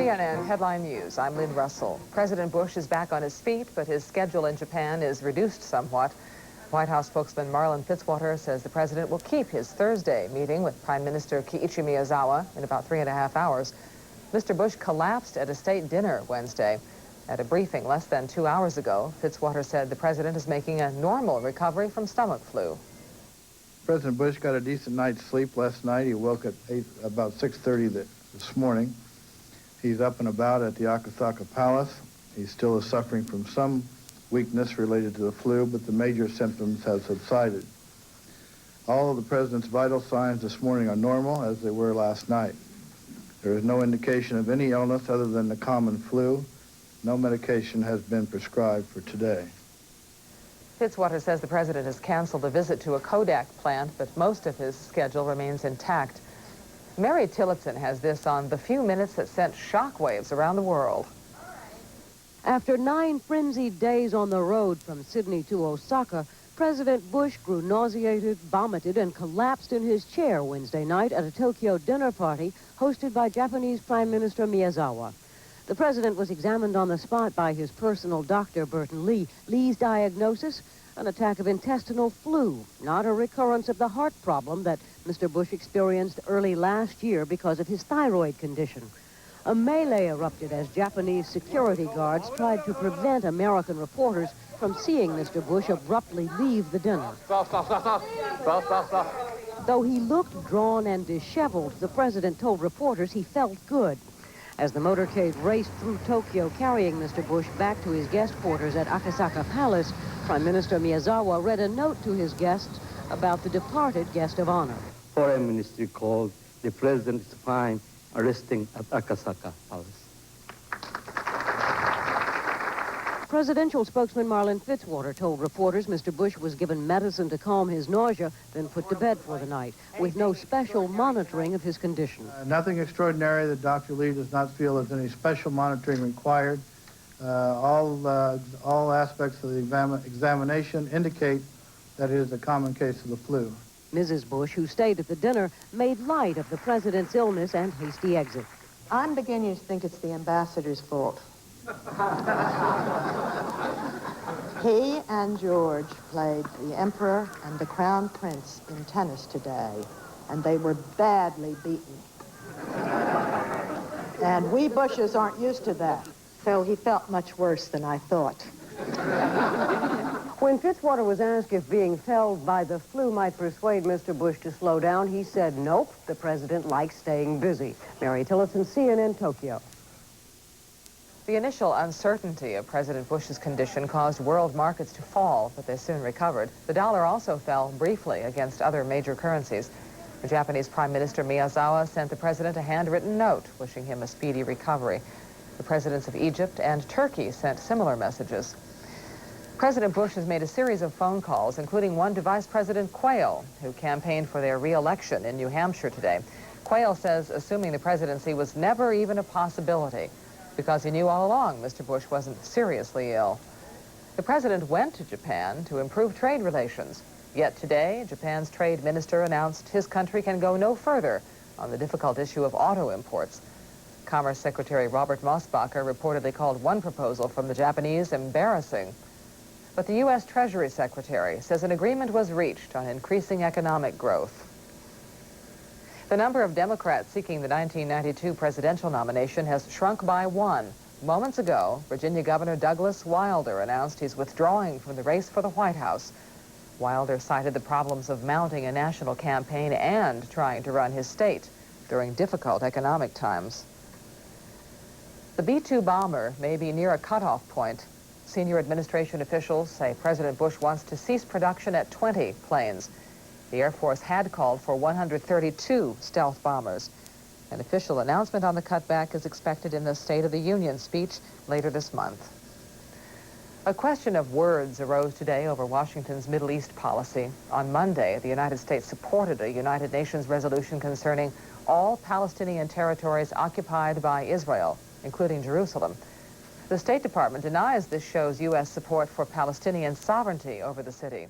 CNN Headline News. I'm Lynne Russell. President Bush is back on his feet, but his schedule in Japan is reduced somewhat. White House spokesman Marlin Fitzwater says the president will keep his Thursday meeting with Prime Minister Kiichi Miyazawa in about 3.5 hours. Mr. Bush collapsed at a state dinner Wednesday. At a briefing less than 2 hours ago, Fitzwater said the president is making a normal recovery from stomach flu. President Bush got a decent night's sleep last night. He woke at about 6:30 this morning. He's up and about at the Akasaka Palace. He still is suffering from some weakness related to the flu, but the major symptoms have subsided. All of the president's vital signs this morning are normal, as they were last night. There is no indication of any illness other than the common flu. No medication has been prescribed for today. Fitzwater says the president has canceled a visit to a Kodak plant, but most of his schedule remains intact. Mary Tillotson has this on the few minutes that sent shockwaves around the world. After 9 frenzied days on the road from Sydney to Osaka, President Bush grew nauseated, vomited, and collapsed in his chair Wednesday night at a Tokyo dinner party hosted by Japanese Prime Minister Miyazawa. The president was examined on the spot by his personal doctor, Burton Lee. Lee's diagnosis, an attack of intestinal flu, not a recurrence of the heart problem that Mr. Bush experienced early last year because of his thyroid condition. A melee erupted as Japanese security guards tried to prevent American reporters from seeing Mr. Bush abruptly leave the dinner. Though he looked drawn and disheveled, the president told reporters he felt good. As the motorcade raced through Tokyo carrying Mr. Bush back to his guest quarters at Akasaka Palace, Prime Minister Miyazawa read a note to his guests about the departed guest of honor. Foreign Ministry called, the president is fine, resting at Akasaka Palace. Presidential spokesman Marlin Fitzwater told reporters Mr. Bush was given medicine to calm his nausea, then put to bed for the night, with no special monitoring of his condition. Nothing extraordinary. That Dr. Lee does not feel there's any special monitoring required. All aspects of the examination indicate that it is a common case of the flu. Mrs. Bush, who stayed at the dinner, made light of the president's illness and hasty exit. I'm beginning to think it's the ambassador's fault. He and George played the Emperor and the Crown Prince in tennis today, and they were badly beaten. And we Bushes aren't used to that, so he felt much worse than I thought. When Fitzwater was asked if being felled by the flu might persuade Mr. Bush to slow down, he said, nope, the president likes staying busy. Mary Tillotson, CNN, Tokyo. The initial uncertainty of President Bush's condition caused world markets to fall, but they soon recovered. The dollar also fell briefly against other major currencies. The Japanese Prime Minister Miyazawa sent the president a handwritten note wishing him a speedy recovery. The presidents of Egypt and Turkey sent similar messages. President Bush has made a series of phone calls, including one to Vice President Quayle, who campaigned for their re-election in New Hampshire today. Quayle says assuming the presidency was never even a possibility, because he knew all along Mr. Bush wasn't seriously ill. The president went to Japan to improve trade relations. Yet today, Japan's trade minister announced his country can go no further on the difficult issue of auto imports. Commerce Secretary Robert Mosbacher reportedly called one proposal from the Japanese embarrassing. But the U.S. Treasury Secretary says an agreement was reached on increasing economic growth. The number of Democrats seeking the 1992 presidential nomination has shrunk by 1. Moments ago, Virginia Governor Douglas Wilder announced he's withdrawing from the race for the White House. Wilder cited the problems of mounting a national campaign and trying to run his state during difficult economic times. The B-2 bomber may be near a cutoff point. Senior administration officials say President Bush wants to cease production at 20 planes. The Air Force had called for 132 stealth bombers. An official announcement on the cutback is expected in the State of the Union speech later this month. A question of words arose today over Washington's Middle East policy. On Monday, the United States supported a United Nations resolution concerning all Palestinian territories occupied by Israel, including Jerusalem. The State Department denies this shows U.S. support for Palestinian sovereignty over the city.